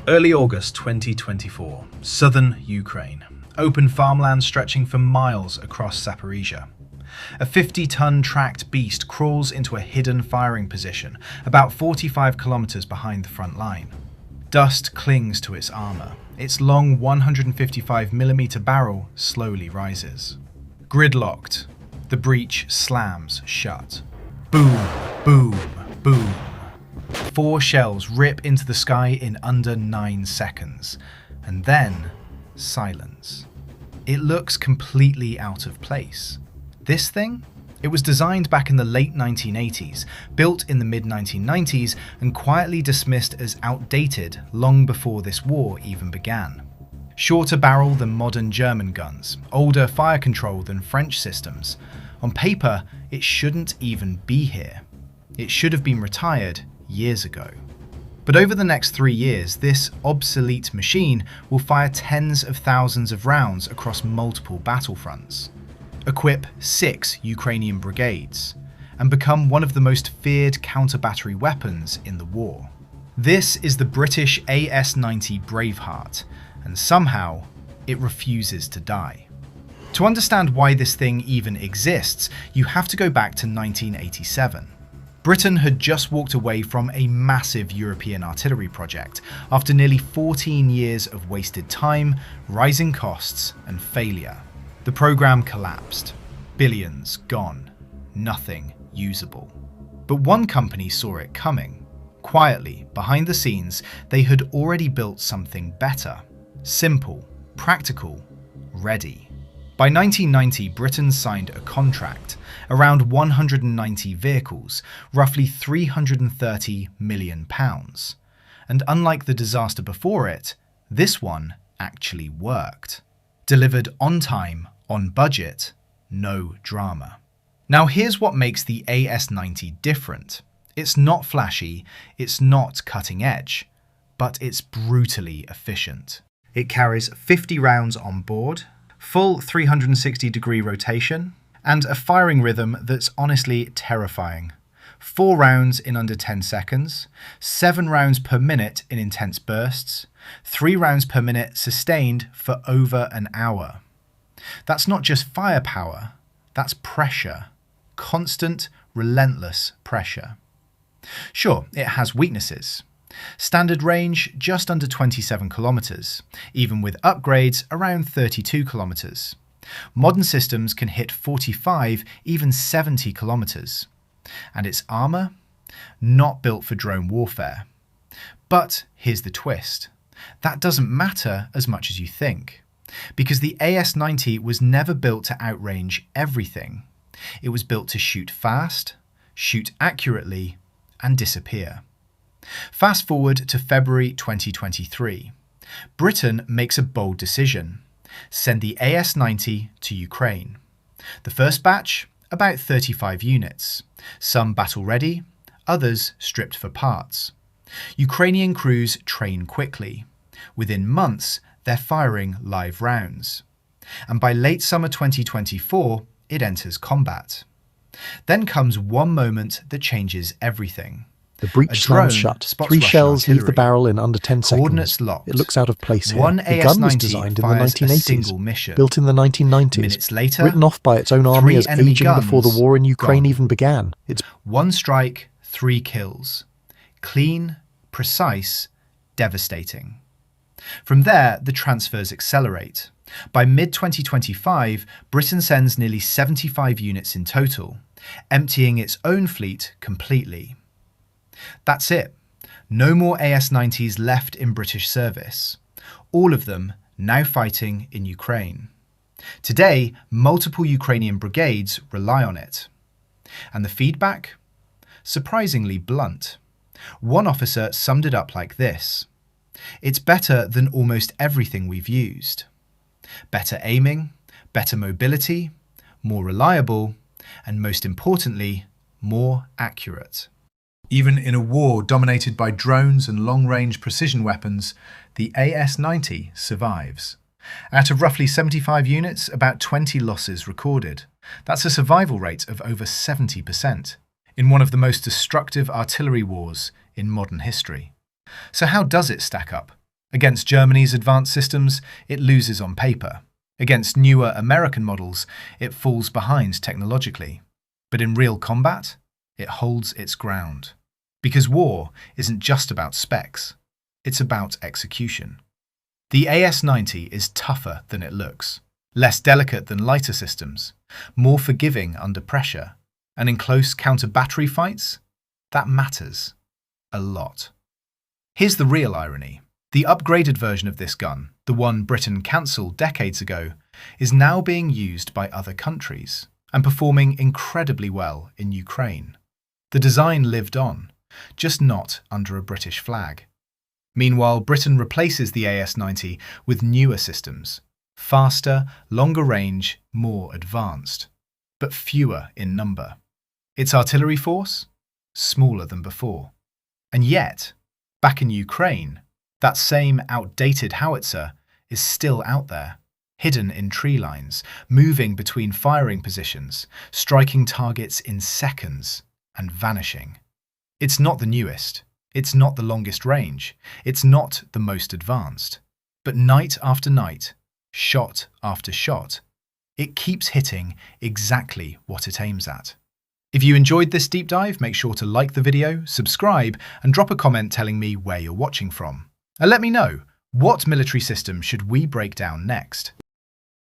Early August 2024, southern Ukraine. Open farmland stretching for miles across Zaporizhia. A 50-ton tracked beast crawls into a hidden firing position, about 45 kilometers behind the front line. Dust clings to its armor. Its long 155mm barrel slowly rises. Gridlocked, the breech slams shut. Boom, boom, boom. 4 shells rip into the sky in under 9 seconds, and then silence. It looks completely out of place. This thing? It was designed back in the late 1980s, built in the mid-1990s, and quietly dismissed as outdated long before this war even began. Shorter barrel than modern German guns, older fire control than French systems. On paper, it shouldn't even be here. It should have been retired years ago. But over the next 3 years, this obsolete machine will fire tens of thousands of rounds across multiple battlefronts, equip 6 Ukrainian brigades, and become one of the most feared counter-battery weapons in the war. This is the British AS-90 Braveheart, and somehow it refuses to die. To understand why this thing even exists, you have to go back to 1987. Britain had just walked away from a massive European artillery project after nearly 14 years of wasted time, rising costs, and failure. The program collapsed. Billions gone. Nothing usable. But one company saw it coming. Quietly, behind the scenes, they had already built something better. Simple, practical, ready. By 1990, Britain signed a contract, around 190 vehicles, roughly £330 million. And unlike the disaster before it, this one actually worked. Delivered on time, on budget, no drama. Now here's what makes the AS-90 different. It's not flashy, it's not cutting edge, but it's brutally efficient. It carries 50 rounds on board, full 360-degree rotation, and a firing rhythm that's honestly terrifying. 4 rounds in under 10 seconds, 7 rounds per minute in intense bursts, 3 rounds per minute sustained for over an hour. That's not just firepower, that's pressure. Constant, relentless pressure. Sure, it has weaknesses. Standard range just under 27 kilometers, even with upgrades around 32 kilometers. Modern systems can hit 45, even 70 kilometers. And its armor? Not built for drone warfare. But here's the twist. That doesn't matter as much as you think, because the AS-90 was never built to outrange everything. It was built to shoot fast, shoot accurately, and disappear. Fast forward to February 2023. Britain makes a bold decision. Send the AS-90 to Ukraine. The first batch, about 35 units. Some battle-ready, others stripped for parts. Ukrainian crews train quickly. Within months, they're firing live rounds. And by late summer 2024, it enters combat. Then comes one moment that changes everything. The breech slams shut. 3 shells leave the barrel in under 10 seconds. Locked. It looks out of place here. One The gun was AS-90 designed in the fires a 1980s, single mission. built in the 1990s, Minutes later, written off by its own army as enemy aging before the guns war in Ukraine gone. even began. It's 1 strike, 3 kills. Clean, precise, devastating. From there, the transfers accelerate. By mid-2025, Britain sends nearly 75 units in total, emptying its own fleet completely. That's it. No more AS-90s left in British service. All of them now fighting in Ukraine. Today, multiple Ukrainian brigades rely on it. And the feedback? Surprisingly blunt. One officer summed it up like this: "It's better than almost everything we've used. Better aiming, better mobility, more reliable, and most importantly, more accurate." Even in a war dominated by drones and long-range precision weapons, the AS-90 survives. Out of roughly 75 units, about 20 losses recorded. That's a survival rate of over 70%, in one of the most destructive artillery wars in modern history. So how does it stack up? Against Germany's advanced systems, it loses on paper. Against newer American models, it falls behind technologically. But in real combat, it holds its ground. Because war isn't just about specs, it's about execution. The AS-90 is tougher than it looks, less delicate than lighter systems, more forgiving under pressure, and in close counter-battery fights, that matters a lot. Here's the real irony. The upgraded version of this gun, the one Britain cancelled decades ago, is now being used by other countries and performing incredibly well in Ukraine. The design lived on, just not under a British flag. Meanwhile, Britain replaces the AS-90 with newer systems, faster, longer range, more advanced, but fewer in number. Its artillery force? Smaller than before. And yet, back in Ukraine, that same outdated howitzer is still out there, hidden in tree lines, moving between firing positions, striking targets in seconds, and vanishing. It's not the newest, it's not the longest range, it's not the most advanced. But night after night, shot after shot, it keeps hitting exactly what it aims at. If you enjoyed this deep dive, make sure to like the video, subscribe, and drop a comment telling me where you're watching from. And let me know, what military system should we break down next?